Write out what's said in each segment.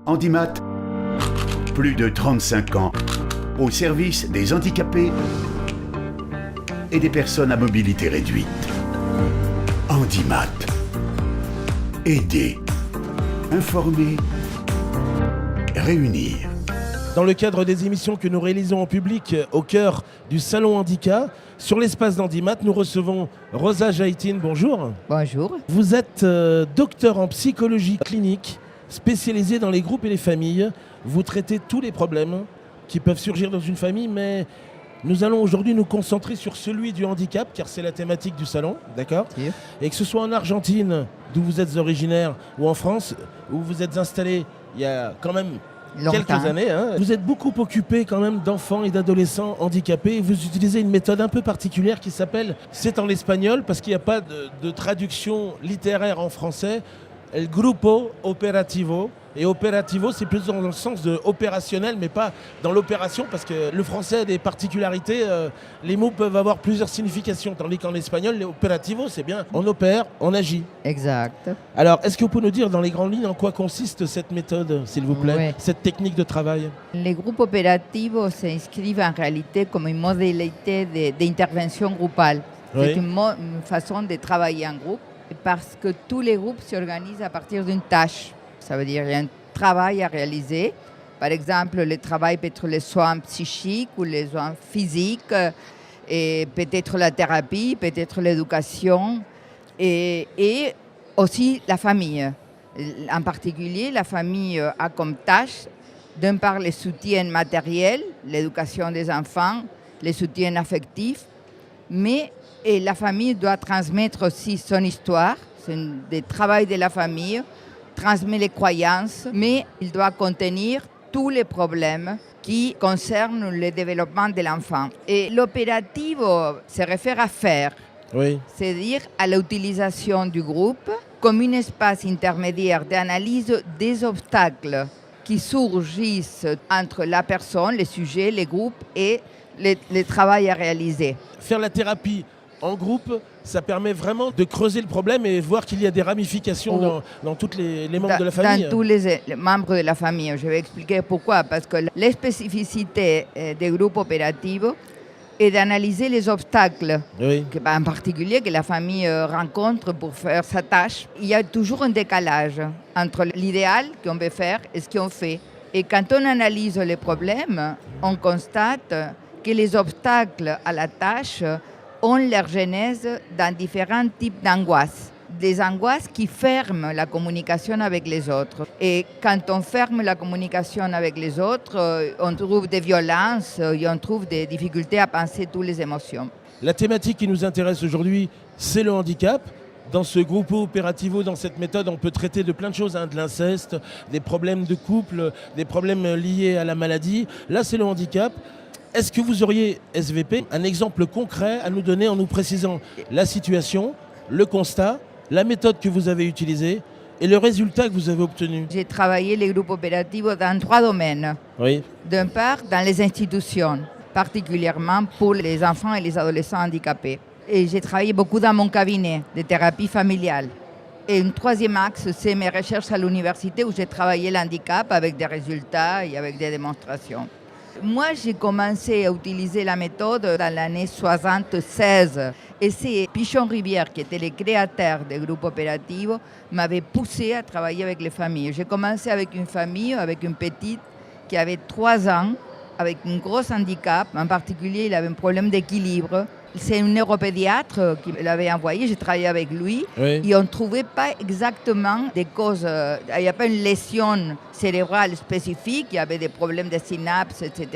Handimat, plus de 35 ans, au service des handicapés et des personnes à mobilité réduite. Handimat. Aider, informer, réunir. Dans le cadre des émissions que nous réalisons en public au cœur du Salon Handicap, sur l'espace d'Handimat, nous recevons Rosa Jaïtine. Bonjour. Bonjour. Vous êtes docteur en psychologie clinique, spécialisée dans les groupes et les familles. Vous traitez tous les problèmes qui peuvent surgir dans une famille, mais nous allons aujourd'hui nous concentrer sur celui du handicap, car c'est la thématique du salon, d'accord ? Oui. Et que ce soit en Argentine, d'où vous êtes originaire, ou en France, où vous êtes installé il y a quand même quelques années. Vous êtes beaucoup occupé quand même d'enfants et d'adolescents handicapés. Et vous utilisez une méthode un peu particulière qui s'appelle, c'est en espagnol, parce qu'il n'y a pas de traduction littéraire en français, El Grupo Operativo. Et opérativo, c'est plus dans le sens de opérationnel, mais pas dans l'opération, parce que le français a des particularités. Les mots peuvent avoir plusieurs significations, tandis qu'en espagnol, les opérativo, c'est bien, on opère, on agit. Exact. Alors, est-ce que vous pouvez nous dire dans les grandes lignes en quoi consiste cette méthode, s'il vous plaît, Oui. cette technique de travail? Les groupes opératifs s'inscrivent en réalité comme une modalité d'intervention groupale. Oui. C'est une façon de travailler en groupe parce que tous les groupes s'organisent à partir d'une tâche. Ça veut dire qu'il y a un travail à réaliser. Par exemple, le travail peut être les soins psychiques ou les soins physiques, et peut-être la thérapie, peut-être l'éducation et aussi la famille. En particulier, la famille a comme tâche, d'un part, le soutien matériel, l'éducation des enfants, le soutien affectif, mais la famille doit transmettre aussi son histoire, c'est le travail de la famille, transmet les croyances, mais il doit contenir tous les problèmes qui concernent le développement de l'enfant. Et l'opérativo se réfère à faire, Oui. c'est-à-dire à l'utilisation du groupe comme un espace intermédiaire d'analyse des obstacles qui surgissent entre la personne, le sujet, les groupes et le travail à réaliser. Faire la thérapie en groupe, ça permet vraiment de creuser le problème et voir qu'il y a des ramifications dans tous les membres de la famille. Dans tous les membres de la famille. Je vais expliquer pourquoi. Parce que la spécificité des groupes opératifs est d'analyser les obstacles, Oui. en particulier que la famille rencontre pour faire sa tâche. Il y a toujours un décalage entre l'idéal qu'on veut faire et ce qu'on fait. Et quand on analyse les problèmes, on constate que les obstacles à la tâche ont leur genèse dans différents types d'angoisses. Des angoisses qui ferment la communication avec les autres. Et quand on ferme la communication avec les autres, on trouve des violences et on trouve des difficultés à penser toutes les émotions. La thématique qui nous intéresse aujourd'hui, c'est le handicap. Dans ce groupe opérativo, dans cette méthode, on peut traiter de plein de choses, de l'inceste, des problèmes de couple, des problèmes liés à la maladie. Là, c'est le handicap. Est-ce que vous auriez, SVP, un exemple concret à nous donner en nous précisant la situation, le constat, la méthode que vous avez utilisée et le résultat que vous avez obtenu? J'ai travaillé les groupes opératifs dans 3 domaines. Oui. D'un part, dans les institutions, particulièrement pour les enfants et les adolescents handicapés. Et j'ai travaillé beaucoup dans mon cabinet de thérapie familiale. Et un troisième axe, c'est mes recherches à l'université où j'ai travaillé l'handicap avec des résultats et avec des démonstrations. Moi, j'ai commencé à utiliser la méthode dans l'année 76. Et c'est Pichon Rivière, qui était le créateur des groupes opératifs, m'avait poussé à travailler avec les familles. J'ai commencé avec une famille, avec une petite qui avait 3 ans, avec un gros handicap. En particulier, il avait un problème d'équilibre. C'est un neuropédiatre qui l'avait envoyé, j'ai travaillé avec lui. Oui. Et on ne trouvait pas exactement des causes. Il n'y a pas une lésion cérébrale spécifique, il y avait des problèmes de synapses, etc.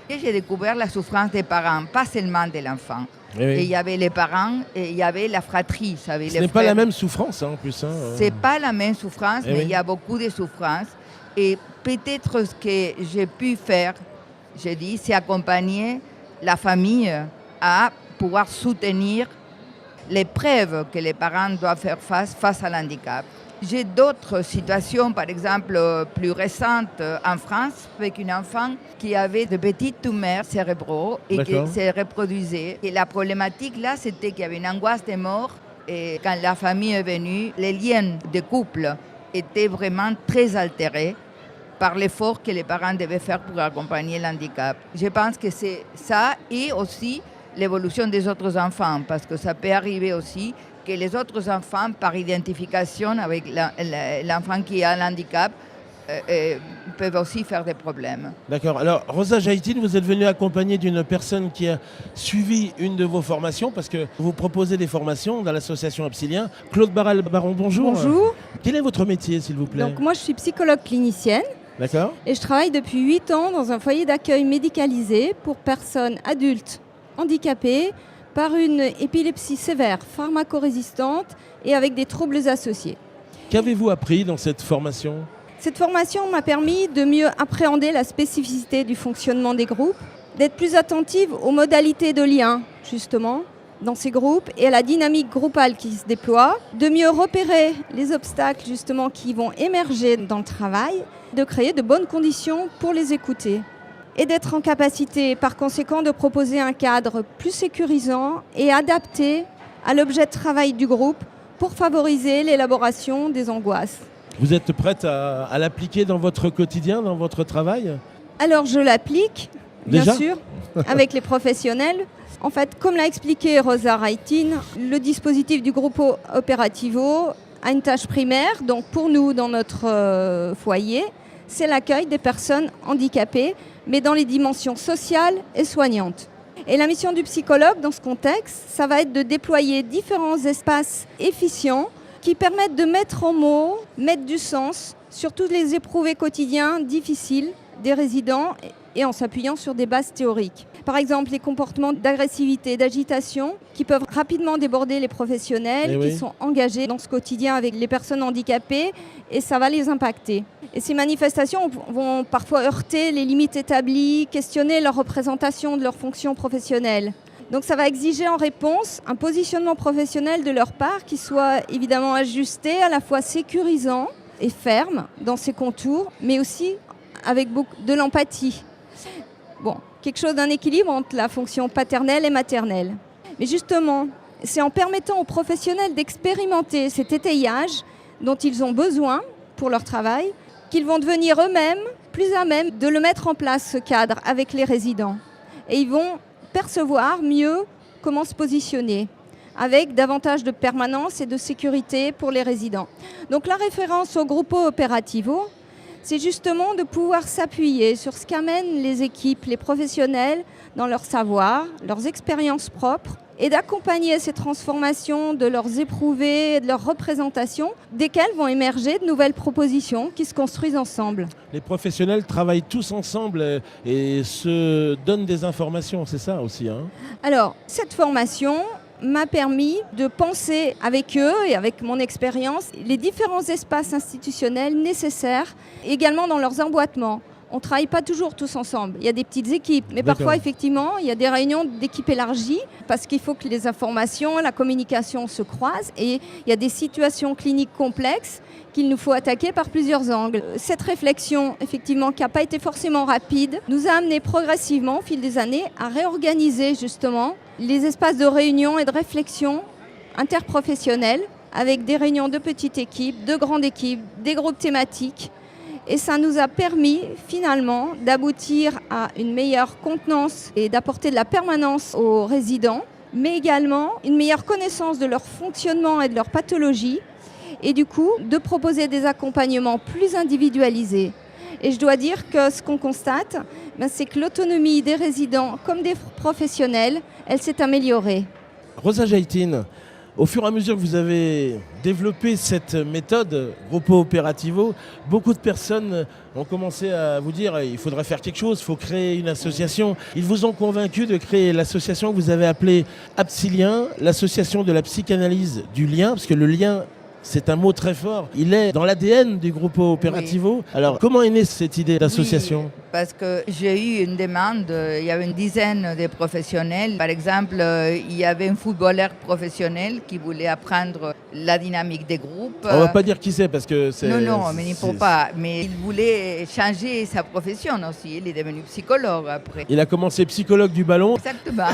Et j'ai découvert la souffrance des parents, pas seulement de l'enfant. Oui. Et il y avait les parents et il y avait la fratrie. Ce n'est pas la même souffrance, en plus. C'est pas la même souffrance, Eh mais oui. il y a beaucoup de souffrance. Et peut-être ce que j'ai pu faire, j'ai dit, c'est accompagner la famille à pouvoir soutenir les preuves que les parents doivent faire face à l'handicap. J'ai d'autres situations, par exemple plus récentes en France, avec une enfant qui avait de petites tumeurs cérébraux et qui D'accord. se reproduisaient. Et la problématique là, c'était qu'il y avait une angoisse de mort. Et quand la famille est venue, les liens de couple étaient vraiment très altérés. par l'effort que les parents devaient faire pour accompagner l'handicap. Je pense que c'est ça et aussi l'évolution des autres enfants, parce que ça peut arriver aussi que les autres enfants, par identification avec l'enfant qui a l'handicap, peuvent aussi faire des problèmes. D'accord. Alors, Rosa Jaïtine, vous êtes venue accompagnée d'une personne qui a suivi une de vos formations, parce que vous proposez des formations dans l'association Absilien. Claude Barral-Baron, bonjour. Bonjour. Quel est votre métier, s'il vous plaît? Donc, moi, je suis psychologue clinicienne. D'accord. Et je travaille depuis 8 ans dans un foyer d'accueil médicalisé pour personnes adultes handicapées par une épilepsie sévère, pharmacorésistante et avec des troubles associés. Qu'avez-vous appris dans cette formation? Cette formation m'a permis de mieux appréhender la spécificité du fonctionnement des groupes, d'être plus attentive aux modalités de lien, justement, dans ces groupes et à la dynamique groupale qui se déploie, de mieux repérer les obstacles, justement, qui vont émerger dans le travail, de créer de bonnes conditions pour les écouter et d'être en capacité, par conséquent, de proposer un cadre plus sécurisant et adapté à l'objet de travail du groupe pour favoriser l'élaboration des angoisses. Vous êtes prête à l'appliquer dans votre quotidien, dans votre travail? Alors, je l'applique, bien Déjà sûr, avec les professionnels. En fait, comme l'a expliqué Rosa Jaïtine, le dispositif du Gruppo Operativo a une tâche primaire. Donc, pour nous, dans notre foyer, c'est l'accueil des personnes handicapées, mais dans les dimensions sociales et soignantes. Et la mission du psychologue, dans ce contexte, ça va être de déployer différents espaces efficients qui permettent de mettre en mots, mettre du sens sur tous les éprouvés quotidiens difficiles des résidents et en s'appuyant sur des bases théoriques. Par exemple, les comportements d'agressivité, d'agitation qui peuvent rapidement déborder les professionnels qui sont engagés dans ce quotidien avec les personnes handicapées et ça va les impacter. Et ces manifestations vont parfois heurter les limites établies, questionner leur représentation de leur fonction professionnelle. Donc ça va exiger en réponse un positionnement professionnel de leur part qui soit évidemment ajusté, à la fois sécurisant et ferme dans ses contours, mais aussi avec beaucoup de l'empathie. Bon, quelque chose d'un équilibre entre la fonction paternelle et maternelle. Mais justement, c'est en permettant aux professionnels d'expérimenter cet étayage dont ils ont besoin pour leur travail qu'ils vont devenir eux-mêmes plus à même de le mettre en place, ce cadre, avec les résidents. Et ils vont percevoir mieux comment se positionner, avec davantage de permanence et de sécurité pour les résidents. Donc la référence au Gruppo Operativo, c'est justement de pouvoir s'appuyer sur ce qu'amènent les équipes, les professionnels, dans leur savoir, leurs expériences propres, et d'accompagner ces transformations de leurs éprouvés et de leurs représentations, desquelles vont émerger de nouvelles propositions qui se construisent ensemble. Les professionnels travaillent tous ensemble et se donnent des informations, c'est ça aussi, hein? Alors, cette formation m'a permis de penser avec eux et avec mon expérience les différents espaces institutionnels nécessaires, également dans leurs emboîtements. On ne travaille pas toujours tous ensemble. Il y a des petites équipes, mais parfois, effectivement, il y a des réunions d'équipes élargies parce qu'il faut que les informations, la communication se croisent et il y a des situations cliniques complexes qu'il nous faut attaquer par plusieurs angles. Cette réflexion, effectivement, qui n'a pas été forcément rapide, nous a amené progressivement, au fil des années, à réorganiser justement les espaces de réunion et de réflexion interprofessionnels avec des réunions de petites équipes, de grandes équipes, des groupes thématiques. Et ça nous a permis finalement d'aboutir à une meilleure contenance et d'apporter de la permanence aux résidents, mais également une meilleure connaissance de leur fonctionnement et de leur pathologie, et du coup de proposer des accompagnements plus individualisés. Et je dois dire que ce qu'on constate, c'est que l'autonomie des résidents comme des professionnels, elle s'est améliorée. Rosa Jaïtine, au fur et à mesure que vous avez développé cette méthode Gruppo Operativo, beaucoup de personnes ont commencé à vous dire il faudrait faire quelque chose, il faut créer une association. Ils vous ont convaincu de créer l'association que vous avez appelée Absilien, l'association de la psychanalyse du lien, parce que le lien, c'est un mot très fort. Il est dans l'ADN du Gruppo Operativo. Oui. Alors, comment est née cette idée d'association ? parce que j'ai eu une demande, il y avait une dizaine de professionnels. Par exemple, il y avait un footballeur professionnel qui voulait apprendre la dynamique des groupes. On ne va pas dire qui c'est parce que c'est... Non, mais il ne faut pas. Mais il voulait changer sa profession aussi. Il est devenu psychologue après. Il a commencé psychologue du ballon. Exactement.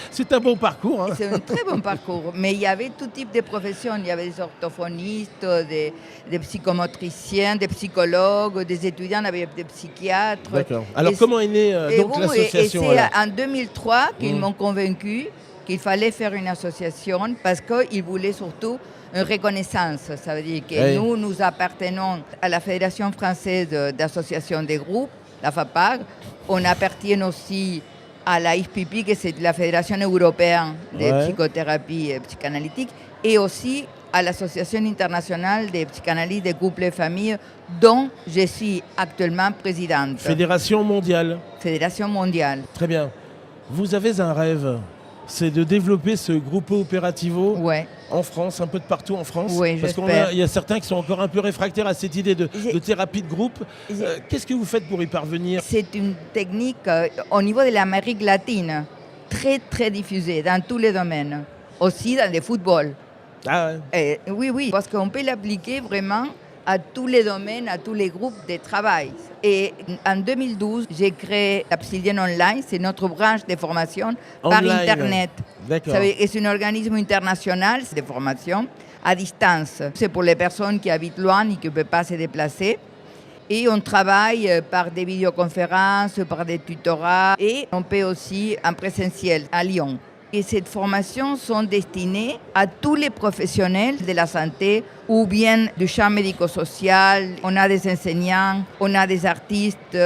C'est un bon parcours. Hein. C'est un très bon parcours. Mais il y avait tout type de professions. Il y avait des orthophonistes, des psychomotriciens, des psychologues, des étudiants avec des psychiatres. D'accord. Alors comment est née donc l'association? Et c'est en 2003 qu'ils m'ont convaincu qu'il fallait faire une association parce qu'ils voulaient surtout une reconnaissance. Ça veut dire que nous appartenons à la Fédération française d'associations des groupes, la FAPAG. On appartient aussi à la IFPP, que c'est la Fédération européenne de psychothérapie psychanalytique, et aussi à l'Association internationale des psychanalystes des couples et familles, dont je suis actuellement présidente. Fédération mondiale. Fédération mondiale. Très bien. Vous avez un rêve, c'est de développer ce Gruppo Operativo en France, un peu de partout en France. Oui, parce qu'il y a certains qui sont encore un peu réfractaires à cette idée de thérapie de groupe. Qu'est-ce que vous faites pour y parvenir? C'est une technique au niveau de l'Amérique latine, très très diffusée dans tous les domaines, aussi dans le football. Ah ouais. Oui, parce qu'on peut l'appliquer vraiment à tous les domaines, à tous les groupes de travail. Et en 2012, j'ai créé Absilien Online, c'est notre branche de formation par Internet. D'accord. C'est un organisme international de formation à distance. C'est pour les personnes qui habitent loin et qui ne peuvent pas se déplacer. Et on travaille par des vidéoconférences, par des tutorats et on peut aussi en présentiel à Lyon. Et ces formations sont destinées à tous les professionnels de la santé ou bien du champ médico-social. On a des enseignants, on a des artistes,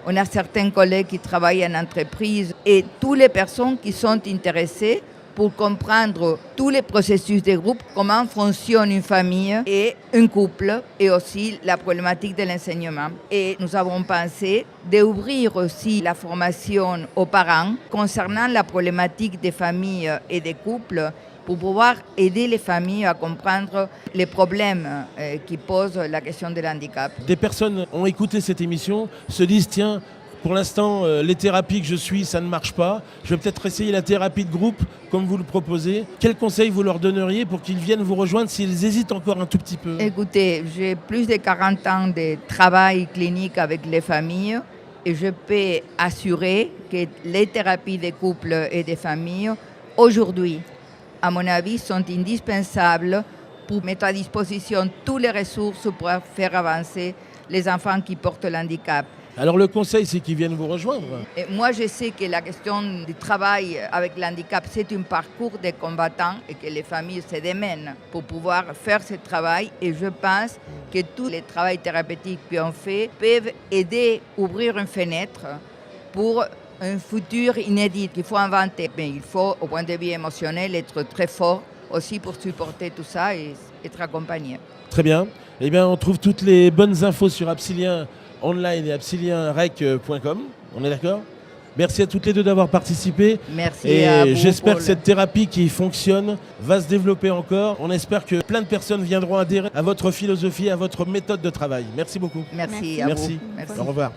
on a certains collègues qui travaillent en entreprise et toutes les personnes qui sont intéressées pour comprendre tous les processus de groupe, comment fonctionne une famille et un couple, et aussi la problématique de l'enseignement. Et nous avons pensé d'ouvrir aussi la formation aux parents concernant la problématique des familles et des couples pour pouvoir aider les familles à comprendre les problèmes qui posent la question de l'handicap. Des personnes ont écouté cette émission, se disent tiens, pour l'instant, les thérapies que je suis, ça ne marche pas. Je vais peut-être essayer la thérapie de groupe, comme vous le proposez. Quels conseils vous leur donneriez pour qu'ils viennent vous rejoindre s'ils hésitent encore un tout petit peu? Écoutez, j'ai plus de 40 ans de travail clinique avec les familles et je peux assurer que les thérapies des couples et des familles, aujourd'hui, à mon avis, sont indispensables pour mettre à disposition toutes les ressources pour faire avancer les enfants qui portent le handicap. Alors le conseil, c'est qu'ils viennent vous rejoindre. Et moi, je sais que la question du travail avec l'handicap, c'est un parcours de combattants et que les familles se démènent pour pouvoir faire ce travail. Et je pense que tous les travaux thérapeutiques qu'on fait peuvent aider à ouvrir une fenêtre pour un futur inédit qu'il faut inventer. Mais il faut, au point de vue émotionnel, être très fort aussi pour supporter tout ça et être accompagné. Très bien. Eh bien, on trouve toutes les bonnes infos sur Absilien Online et absilienrec.com. On est d'accord? Merci à toutes les deux d'avoir participé. Merci et à vous. J'espère que cette thérapie qui fonctionne va se développer encore. On espère que plein de personnes viendront adhérer à votre philosophie, à votre méthode de travail. Merci beaucoup. Merci à vous. Merci. Au revoir.